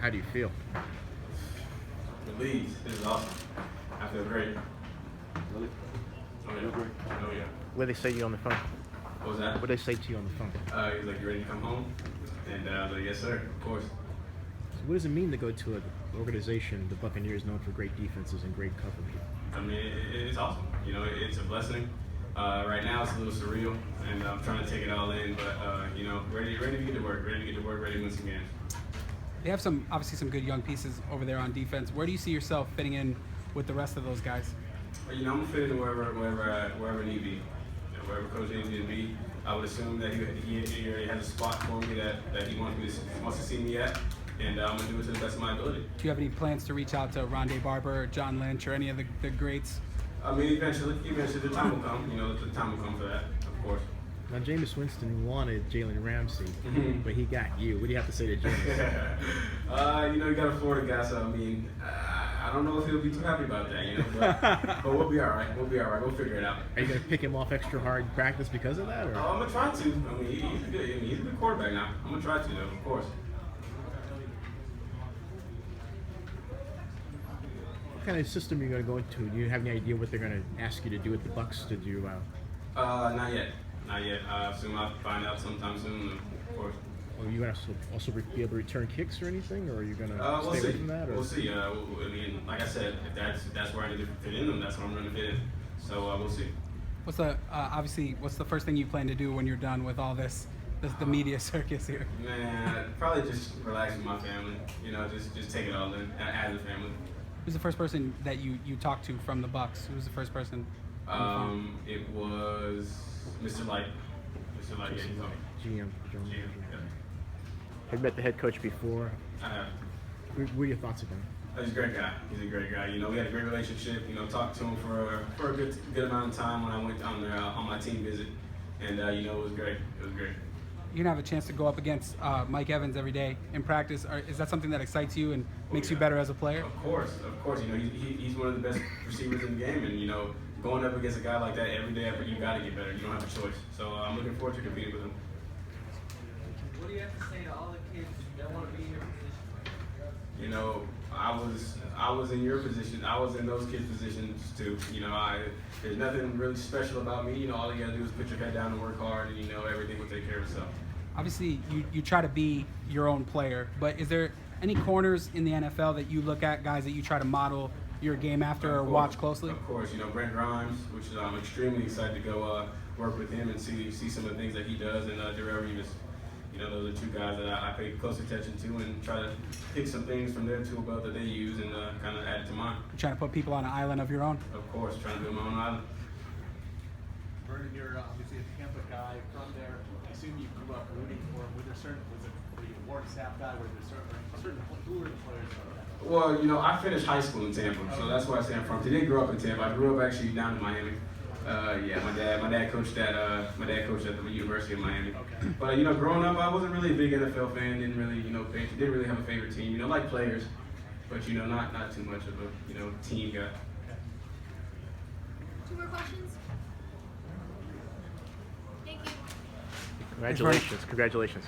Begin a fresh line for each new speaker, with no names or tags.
How do you feel?
The leads. This is awesome. I feel great.
Really?
Oh yeah. Oh yeah.
What did they say to you on the phone?
What was that?
What did they say to you on the phone?
He was like, "You ready to come home?" And I was like, "Yes, sir. Of course."
So what does it mean to go to an organization, the Buccaneers, known for great defenses and great coverage?
I mean, it's awesome. You know, it's a blessing. Right now, it's a little surreal, and I'm trying to take it all in. But you know, ready to get to work. Ready to get to work. Ready to win some games.
They have obviously some good young pieces over there on defense. Where do you see yourself fitting in with the rest of those guys?
You know, I'm gonna fit in wherever need be. You know, wherever coach needs me to be. I would assume that he already has a spot for me that he wants to see me at, and I'm gonna do it to the best of my ability.
Do you have any plans to reach out to Rondé Barber, or John Lynch, or any of the greats?
I mean, eventually the time will come. You know, the time will come for that, of course.
Now, Jameis Winston wanted Jalen Ramsey, but he got you. What do you have to say to Jameis?
You know, you got a Florida guy, so I mean, I don't know if he'll be too happy about that, you know, but we'll be all right. We'll be all right. We'll figure it out.
Are you going to pick him off extra hard in practice because of that? Or?
I'm going to try to. I mean, he's a good quarterback now. I'm going to try to, though, of course.
What kind of system are you going to go into? Do you have any idea what they're going to ask you to do at the Bucs to do?
Not yet. Not yet. Soon I'll find out sometime soon, of course.
Are you going to also be able to return kicks or anything, or are you going to
we'll
stay
see.
away from that? Or?
We'll see. I mean, like I said, if that's where I need to fit in them, that's where I'm going to fit in. So we'll see.
What's the first thing you plan to do when you're done with all this the media circus here?
Man, probably just relax with my family. You know, just take it all in as a family.
Who's the first person that you talked to from the Bucs? Who was the first person?
It was Mr. Light. Mr. Light, yeah,
GM.
GM, yeah.
Have you met the head coach before?
I have.
What are your thoughts about him?
He's a great guy. He's a great guy. You know, we had a great relationship. You know, talked to him for a good amount of time when I went on my team visit, and you know, it was great. It was great.
You're gonna have a chance to go up against Mike Evans every day in practice. Is that something that excites you and makes you better as a player?
Of course. You know, he's one of the best receivers in the game, and you know, going up against a guy like that every day, you got to get better. You don't have a choice. So I'm looking forward to competing with him.
What do you have to say to all the kids that want to be in your position?
You know, I was in your position. I was in those kids' positions too. You know, there's nothing really special about me. You know, all you gotta do is put your head down and work hard, and you know, everything will take care of itself.
Obviously, you try to be your own player, but is there any corners in the NFL that you look at, guys that you try to model your game after or watch closely?
Of course, you know, Brent Grimes, which I'm extremely excited to go work with him and see some of the things that he does, and Darrell Reeves. You know, those are two guys that I pay close attention to and try to pick some things from their tool belt that they use and kind of add it to mine.
You're trying to put people on an island of your own?
Of course, trying to build my own island.
Vernon, you're obviously a Tampa guy from there. I assume you grew up rooting for him. Were you a Ward staff guy? Were there certain who were the players from that?
Well, you know, I finished high school in Tampa, so that's where I say I'm from. I didn't grow up in Tampa. I grew up actually down in Miami. Yeah, my dad coached at the University of Miami.
Okay.
But you know, growing up, I wasn't really a big NFL fan. Didn't really have a favorite team. You know, like players, but you know, not too much of a team guy.
Two more questions? Thank you.
Congratulations.